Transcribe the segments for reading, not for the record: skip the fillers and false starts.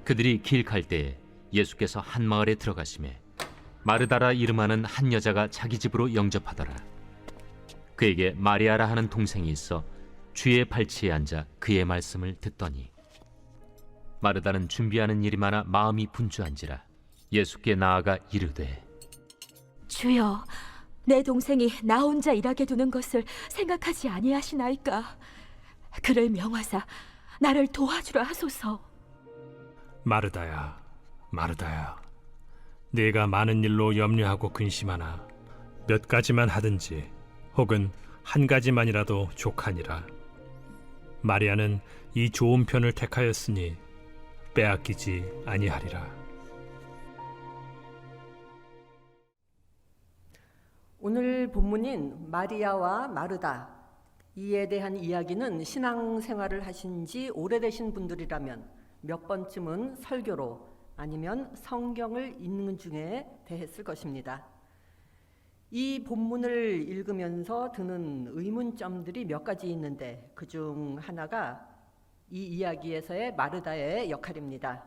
그들이 길 갈 때에 예수께서 한 마을에 들어가시매 마르다라 이름하는 한 여자가 자기 집으로 영접하더라. 그에게 마리아라 하는 동생이 있어 주의 발치에 앉아 그의 말씀을 듣더니 마르다는 준비하는 일이 많아 마음이 분주한지라 예수께 나아가 이르되 주여, 내 동생이 나 혼자 일하게 두는 것을 생각하지 아니하시나이까? 그를 명하사 나를 도와주라 하소서. 마르다야, 마르다야, 네가 많은 일로 염려하고 근심하나 몇 가지만 하든지 혹은 한 가지만이라도 족하니라. 마리아는 이 좋은 편을 택하였으니 빼앗기지 아니하리라. 오늘 본문인 마리아와 마르다, 이에 대한 이야기는 신앙생활을 하신 지 오래되신 분들이라면 몇 번쯤은 설교로 아니면 성경을 읽는 중에 대했을 것입니다. 이 본문을 읽으면서 드는 의문점들이 몇 가지 있는데 그중 하나가 이 이야기에서의 마르다의 역할입니다.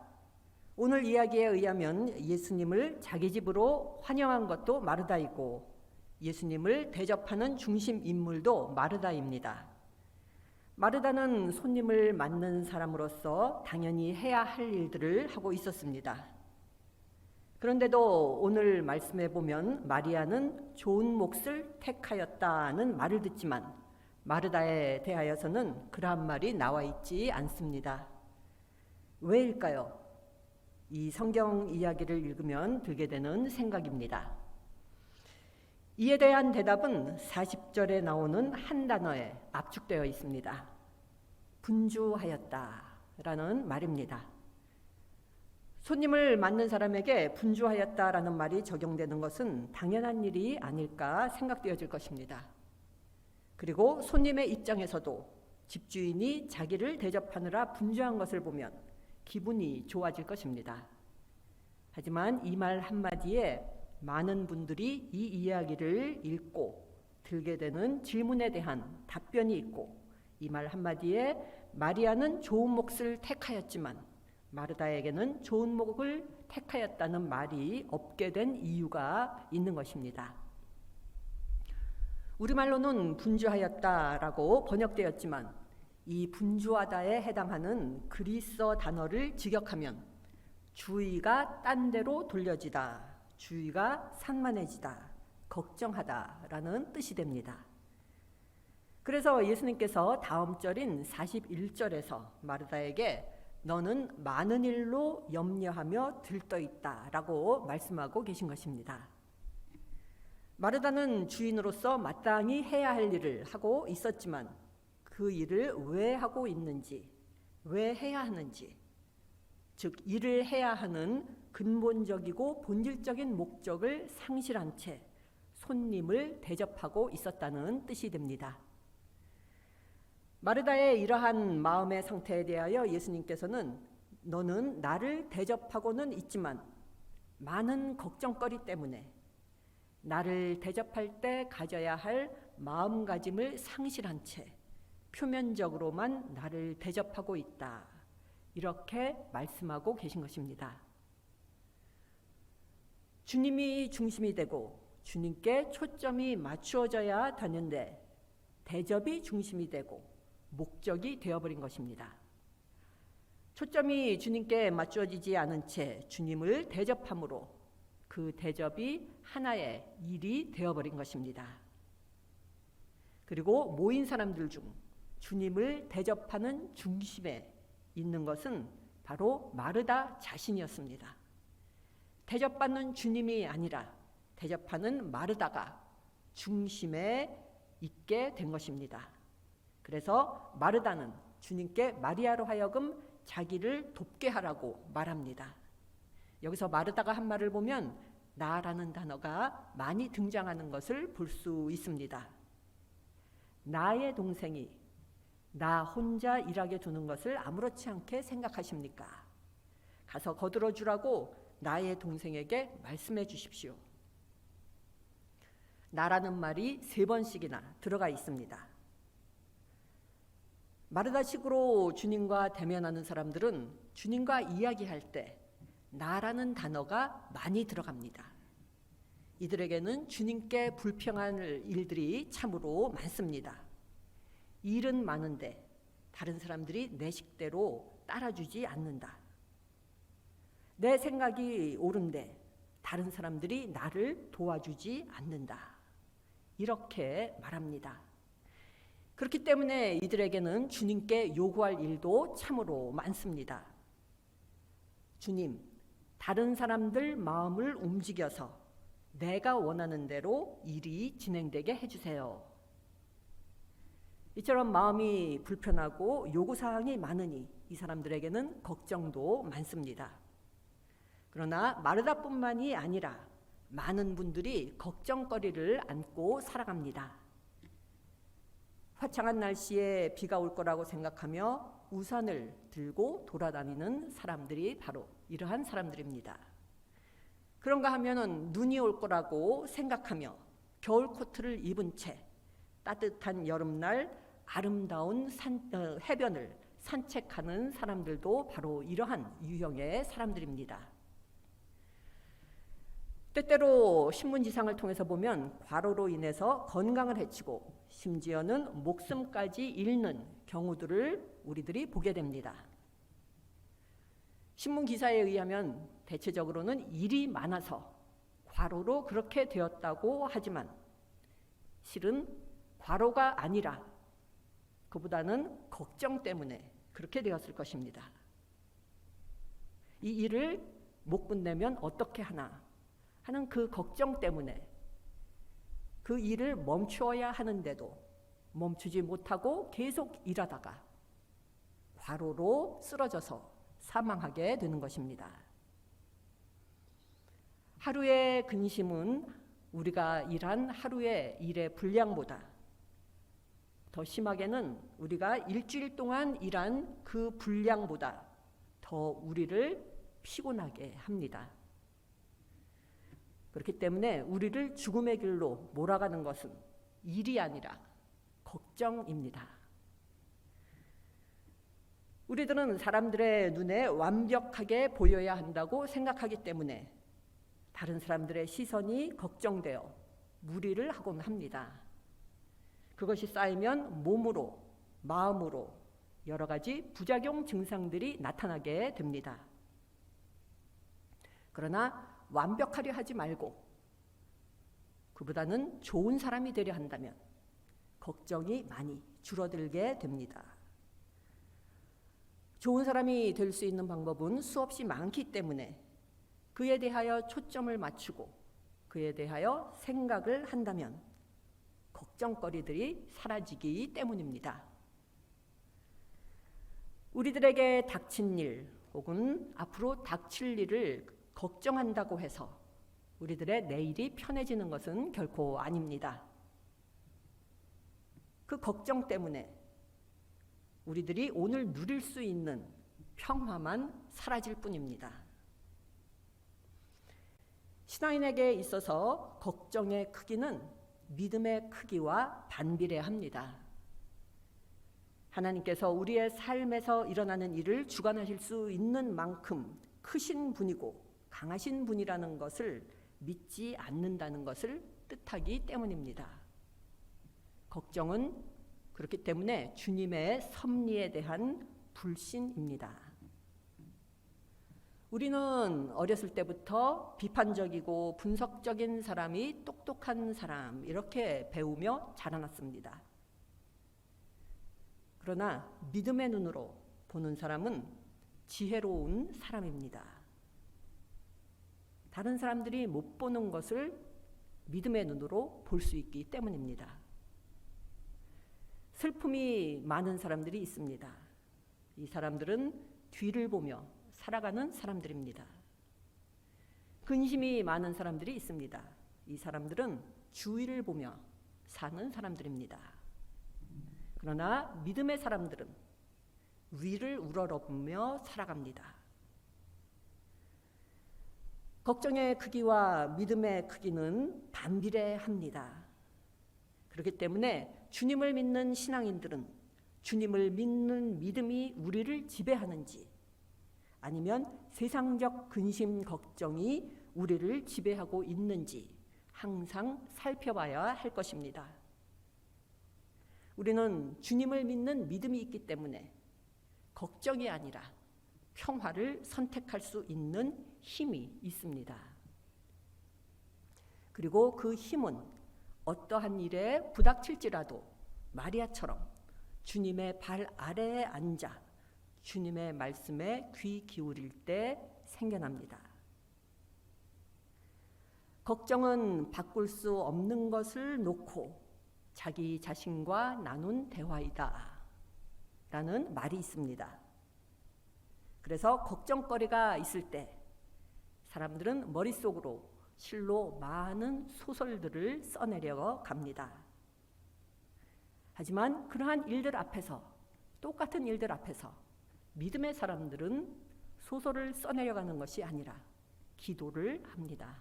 오늘 이야기에 의하면 예수님을 자기 집으로 환영한 것도 마르다이고 예수님을 대접하는 중심 인물도 마르다입니다. 마르다는 손님을 맞는 사람으로서 당연히 해야 할 일들을 하고 있었습니다. 그런데도 오늘 말씀에 보면 마리아는 좋은 몫을 택하였다는 말을 듣지만 마르다에 대하여서는 그러한 말이 나와 있지 않습니다. 왜일까요? 이 성경 이야기를 읽으면 들게 되는 생각입니다. 이에 대한 대답은 40절에 나오는 한 단어에 압축되어 있습니다. 분주하였다라는 말입니다. 손님을 맞는 사람에게 분주하였다라는 말이 적용되는 것은 당연한 일이 아닐까 생각되어질 것입니다. 그리고 손님의 입장에서도 집주인이 자기를 대접하느라 분주한 것을 보면 기분이 좋아질 것입니다. 하지만 이 말 한마디에 많은 분들이 이 이야기를 읽고 들게 되는 질문에 대한 답변이 있고 이 말 한마디에 마리아는 좋은 몫을 택하였지만 마르다에게는 좋은 몫을 택하였다는 말이 없게 된 이유가 있는 것입니다. 우리말로는 분주하였다라고 번역되었지만 이 분주하다에 해당하는 그리스어 단어를 직역하면 주의가 딴 데로 돌려지다, 주의가 산만해지다, 걱정하다라는 뜻이 됩니다. 그래서 예수님께서 다음 절인 41절에서 마르다에게 너는 많은 일로 염려하며 들떠있다 라고 말씀하고 계신 것입니다. 마르다는 주인으로서 마땅히 해야 할 일을 하고 있었지만 그 일을 왜 하고 있는지, 왜 해야 하는지, 즉 일을 해야 하는 근본적이고 본질적인 목적을 상실한 채 손님을 대접하고 있었다는 뜻이 됩니다. 마르다의 이러한 마음의 상태에 대하여 예수님께서는 너는 나를 대접하고는 있지만 많은 걱정거리 때문에 나를 대접할 때 가져야 할 마음가짐을 상실한 채 표면적으로만 나를 대접하고 있다. 이렇게 말씀하고 계신 것입니다. 주님이 중심이 되고 주님께 초점이 맞추어져야 되는데 대접이 중심이 되고 목적이 되어버린 것입니다. 초점이 주님께 맞추어지지 않은 채 주님을 대접함으로 그 대접이 하나의 일이 되어버린 것입니다. 그리고 모인 사람들 중 주님을 대접하는 중심에 있는 것은 바로 마르다 자신이었습니다. 대접받는 주님이 아니라 대접하는 마르다가 중심에 있게 된 것입니다. 그래서 마르다는 주님께 마리아로 하여금 자기를 돕게 하라고 말합니다. 여기서 마르다가 한 말을 보면 나라는 단어가 많이 등장하는 것을 볼 수 있습니다. 나의 동생이 나 혼자 일하게 두는 것을 아무렇지 않게 생각하십니까? 가서 거들어 주라고 나의 동생에게 말씀해 주십시오. 나라는 말이 3번씩이나 들어가 있습니다. 마르다식으로 주님과 대면하는 사람들은 주님과 이야기할 때 나라는 단어가 많이 들어갑니다. 이들에게는 주님께 불평할 일들이 참으로 많습니다. 일은 많은데 다른 사람들이 내 식대로 따라주지 않는다. 내 생각이 옳은데 다른 사람들이 나를 도와주지 않는다. 이렇게 말합니다. 그렇기 때문에 이들에게는 주님께 요구할 일도 참으로 많습니다. 주님, 다른 사람들 마음을 움직여서 내가 원하는 대로 일이 진행되게 해주세요. 이처럼 마음이 불편하고 요구사항이 많으니 이 사람들에게는 걱정도 많습니다. 그러나 마르다뿐만이 아니라 많은 분들이 걱정거리를 안고 살아갑니다. 화창한 날씨에 비가 올 거라고 생각하며 우산을 들고 돌아다니는 사람들이 바로 이러한 사람들입니다. 그런가 하면은 눈이 올 거라고 생각하며 겨울 코트를 입은 채 따뜻한 여름날 아름다운 해변을 산책하는 사람들도 바로 이러한 유형의 사람들입니다. 때때로 신문지상을 통해서 보면 과로로 인해서 건강을 해치고 심지어는 목숨까지 잃는 경우들을 우리들이 보게 됩니다. 신문 기사에 의하면 대체적으로는 일이 많아서 과로로 그렇게 되었다고 하지만 실은 과로가 아니라 그보다는 걱정 때문에 그렇게 되었을 것입니다. 이 일을 못 끝내면 어떻게 하나 하는 그 걱정 때문에 그 일을 멈추어야 하는데도 멈추지 못하고 계속 일하다가 과로로 쓰러져서 사망하게 되는 것입니다. 하루의 근심은 우리가 일한 하루의 일의 분량보다 더 심하게는 우리가 일주일 동안 일한 그 분량보다 더 우리를 피곤하게 합니다. 그렇기 때문에 우리를 죽음의 길로 몰아가는 것은 일이 아니라 걱정입니다. 우리들은 사람들의 눈에 완벽하게 보여야 한다고 생각하기 때문에 다른 사람들의 시선이 걱정되어 무리를 하곤 합니다. 그것이 쌓이면 몸으로, 마음으로 여러 가지 부작용 증상들이 나타나게 됩니다. 그러나 완벽하려 하지 말고 그보다는 좋은 사람이 되려 한다면 걱정이 많이 줄어들게 됩니다. 좋은 사람이 될 수 있는 방법은 수없이 많기 때문에 그에 대하여 초점을 맞추고 그에 대하여 생각을 한다면 걱정거리들이 사라지기 때문입니다. 우리들에게 닥친 일 혹은 앞으로 닥칠 일을 걱정한다고 해서 우리들의 내일이 편해지는 것은 결코 아닙니다. 그 걱정 때문에 우리들이 오늘 누릴 수 있는 평화만 사라질 뿐입니다. 신앙인에게 있어서 걱정의 크기는 믿음의 크기와 반비례합니다. 하나님께서 우리의 삶에서 일어나는 일을 주관하실 수 있는 만큼 크신 분이고 강하신 분이라는 것을 믿지 않는다는 것을 뜻하기 때문입니다. 걱정은 그렇기 때문에 주님의 섭리에 대한 불신입니다. 우리는 어렸을 때부터 비판적이고 분석적인 사람이 똑똑한 사람 이렇게 배우며 자라났습니다. 그러나 믿음의 눈으로 보는 사람은 지혜로운 사람입니다. 다른 사람들이 못 보는 것을 믿음의 눈으로 볼 수 있기 때문입니다. 슬픔이 많은 사람들이 있습니다. 이 사람들은 뒤를 보며 살아가는 사람들입니다. 근심이 많은 사람들이 있습니다. 이 사람들은 주위를 보며 사는 사람들입니다. 그러나 믿음의 사람들은 위를 우러러보며 살아갑니다. 걱정의 크기와 믿음의 크기는 반비례합니다. 그렇기 때문에 주님을 믿는 신앙인들은 주님을 믿는 믿음이 우리를 지배하는지, 아니면 세상적 근심 걱정이 우리를 지배하고 있는지 항상 살펴봐야 할 것입니다. 우리는 주님을 믿는 믿음이 있기 때문에 걱정이 아니라 평화를 선택할 수 있는 힘이 있습니다. 그리고 그 힘은 어떠한 일에 부닥칠지라도 마리아처럼 주님의 발 아래에 앉아 주님의 말씀에 귀 기울일 때 생겨납니다. 걱정은 바꿀 수 없는 것을 놓고 자기 자신과 나눈 대화이다 라는 말이 있습니다. 그래서 걱정거리가 있을 때 사람들은 머릿속으로 실로 많은 소설들을 써내려 갑니다. 하지만 그러한 일들 앞에서, 똑같은 일들 앞에서 믿음의 사람들은 소설을 써내려가는 것이 아니라 기도를 합니다.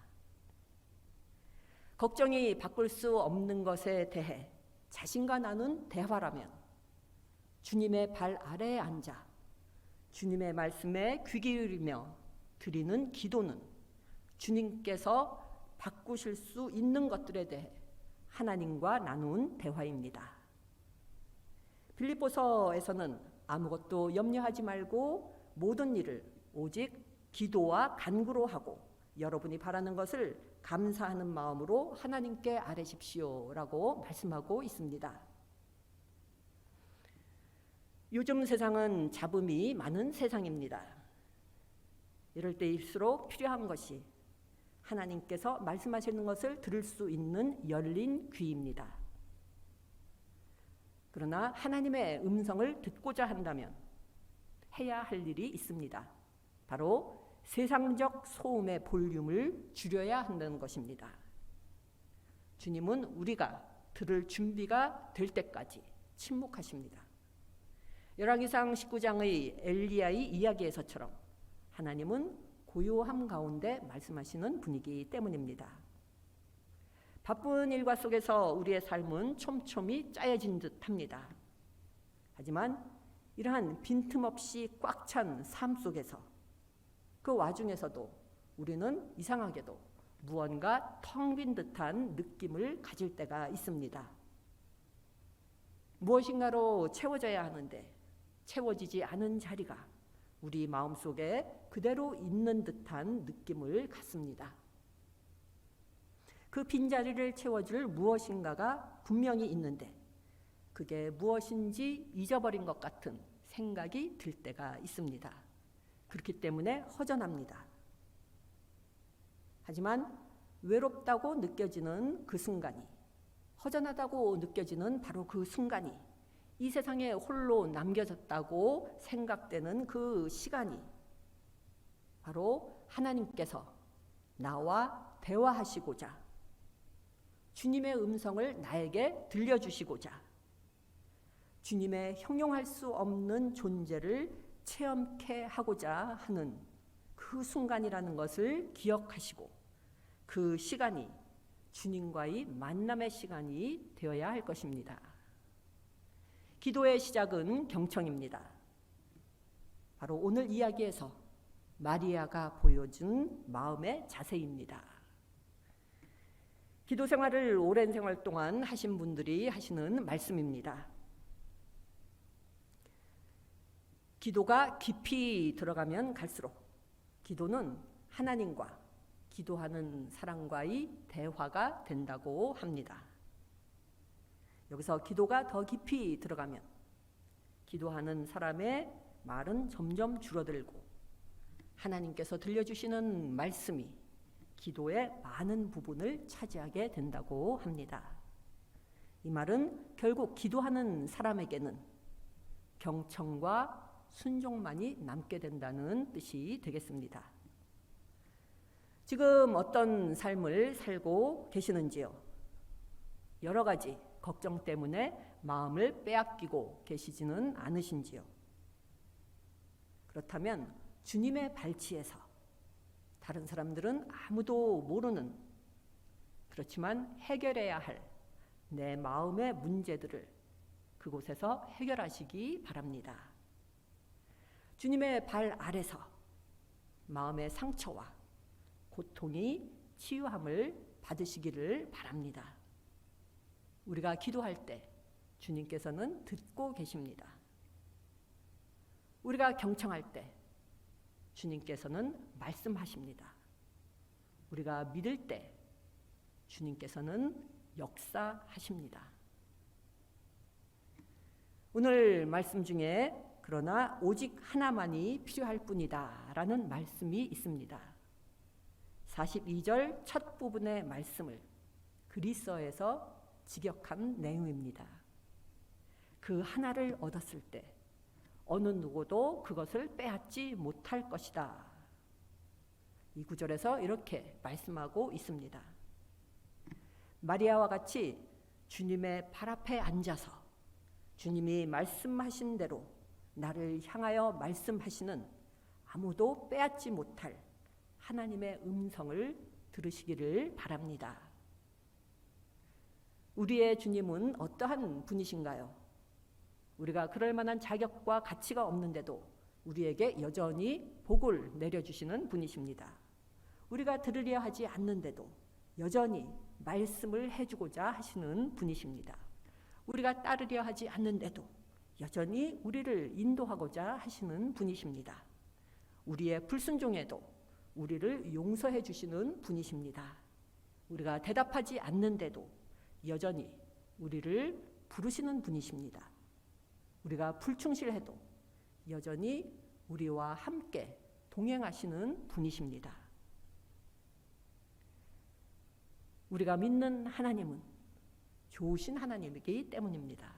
걱정이 바꿀 수 없는 것에 대해 자신과 나눈 대화라면 주님의 발 아래에 앉아 주님의 말씀에 귀 기울이며 드리는 기도는 주님께서 바꾸실 수 있는 것들에 대해 하나님과 나눈 대화입니다. 빌립보서에서는 아무것도 염려하지 말고 모든 일을 오직 기도와 간구로 하고 여러분이 바라는 것을 감사하는 마음으로 하나님께 아뢰십시오라고 말씀하고 있습니다. 요즘 세상은 잡음이 많은 세상입니다. 이럴 때일수록 필요한 것이 하나님께서 말씀하시는 것을 들을 수 있는 열린 귀입니다. 그러나 하나님의 음성을 듣고자 한다면 해야 할 일이 있습니다. 바로 세상적 소음의 볼륨을 줄여야 한다는 것입니다. 주님은 우리가 들을 준비가 될 때까지 침묵하십니다. 열왕기상 19장의 엘리야의 이야기에서처럼 하나님은 고요함 가운데 말씀하시는 분이기 때문입니다. 바쁜 일과 속에서 우리의 삶은 촘촘히 짜여진 듯합니다. 하지만 이러한 빈틈없이 꽉 찬 삶 속에서 그 와중에서도 우리는 이상하게도 무언가 텅 빈 듯한 느낌을 가질 때가 있습니다. 무엇인가로 채워져야 하는데 채워지지 않은 자리가 우리 마음속에 그대로 있는 듯한 느낌을 갖습니다. 그 빈자리를 채워줄 무엇인가가 분명히 있는데 그게 무엇인지 잊어버린 것 같은 생각이 들 때가 있습니다. 그렇기 때문에 허전합니다. 하지만 외롭다고 느껴지는 그 순간이, 허전하다고 느껴지는 바로 그 순간이, 이 세상에 홀로 남겨졌다고 생각되는 그 시간이 바로 하나님께서 나와 대화하시고자 주님의 음성을 나에게 들려주시고자 주님의 형용할 수 없는 존재를 체험케 하고자 하는 그 순간이라는 것을 기억하시고 그 시간이 주님과의 만남의 시간이 되어야 할 것입니다. 기도의 시작은 경청입니다. 바로 오늘 이야기에서 마리아가 보여준 마음의 자세입니다. 기도 생활을 오랜 생활 동안 하신 분들이 하시는 말씀입니다. 기도가 깊이 들어가면 갈수록 기도는 하나님과 기도하는 사람과의 대화가 된다고 합니다. 여기서 기도가 더 깊이 들어가면 기도하는 사람의 말은 점점 줄어들고 하나님께서 들려주시는 말씀이 기도의 많은 부분을 차지하게 된다고 합니다. 이 말은 결국 기도하는 사람에게는 경청과 순종만이 남게 된다는 뜻이 되겠습니다. 지금 어떤 삶을 살고 계시는지요? 여러 가지 걱정 때문에 마음을 빼앗기고 계시지는 않으신지요? 그렇다면 주님의 발치에서 다른 사람들은 아무도 모르는, 그렇지만 해결해야 할 내 마음의 문제들을 그곳에서 해결하시기 바랍니다. 주님의 발 아래서 마음의 상처와 고통이 치유함을 받으시기를 바랍니다. 우리가 기도할 때 주님께서는 듣고 계십니다. 우리가 경청할 때 주님께서는 말씀하십니다. 우리가 믿을 때 주님께서는 역사하십니다. 오늘 말씀 중에 그러나 오직 하나만이 필요할 뿐이다 라는 말씀이 있습니다. 42절 첫 부분의 말씀을 그리스어에서 직역한 내용입니다. 그 하나를 얻었을 때 어느 누구도 그것을 빼앗지 못할 것이다. 이 구절에서 이렇게 말씀하고 있습니다. 마리아와 같이 주님의 발 앞에 앉아서 주님이 말씀하신 대로 나를 향하여 말씀하시는 아무도 빼앗지 못할 하나님의 음성을 들으시기를 바랍니다. 우리의 주님은 어떠한 분이신가요? 우리가 그럴 만한 자격과 가치가 없는데도 우리에게 여전히 복을 내려주시는 분이십니다. 우리가 들으려 하지 않는데도 여전히 말씀을 해주고자 하시는 분이십니다. 우리가 따르려 하지 않는데도 여전히 우리를 인도하고자 하시는 분이십니다. 우리의 불순종에도 우리를 용서해 주시는 분이십니다. 우리가 대답하지 않는데도 여전히 우리를 부르시는 분이십니다. 우리가 불충실해도 여전히 우리와 함께 동행하시는 분이십니다. 우리가 믿는 하나님은 좋으신 하나님이기 때문입니다.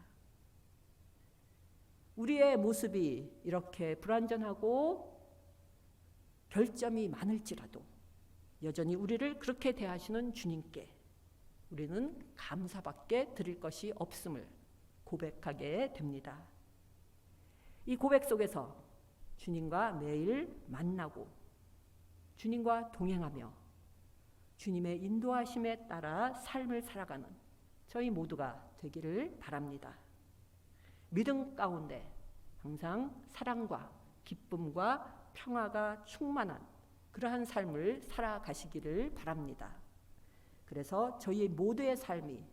우리의 모습이 이렇게 불완전하고 결점이 많을지라도 여전히 우리를 그렇게 대하시는 주님께 우리는 감사밖에 드릴 것이 없음을 고백하게 됩니다. 이 고백 속에서 주님과 매일 만나고 주님과 동행하며 주님의 인도하심에 따라 삶을 살아가는 저희 모두가 되기를 바랍니다. 믿음 가운데 항상 사랑과 기쁨과 평화가 충만한 그러한 삶을 살아가시기를 바랍니다. 그래서 저희 모두의 삶이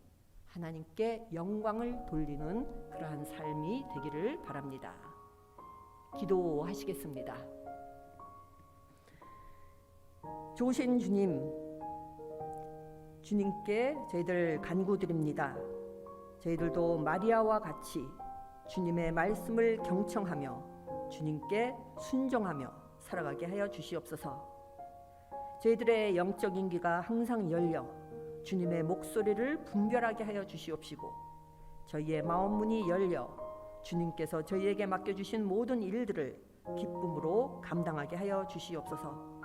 하나님께 영광을 돌리는 그러한 삶이 되기를 바랍니다. 기도하시겠습니다. 좋으신 주님, 주님께 저희들 간구드립니다. 저희들도 마리아와 같이 주님의 말씀을 경청하며 주님께 순종하며 살아가게 하여 주시옵소서. 저희들의 영적인 귀가 항상 열려 주님의 목소리를 분별하게 하여 주시옵시고 저희의 마음 문이 열려 주님께서 저희에게 맡겨주신 모든 일들을 기쁨으로 감당하게 하여 주시옵소서.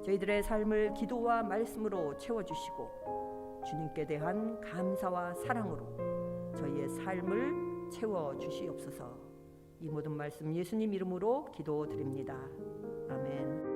저희들의 삶을 기도와 말씀으로 채워주시고 주님께 대한 감사와 사랑으로 저희의 삶을 채워주시옵소서. 이 모든 말씀 예수님 이름으로 기도드립니다. 아멘.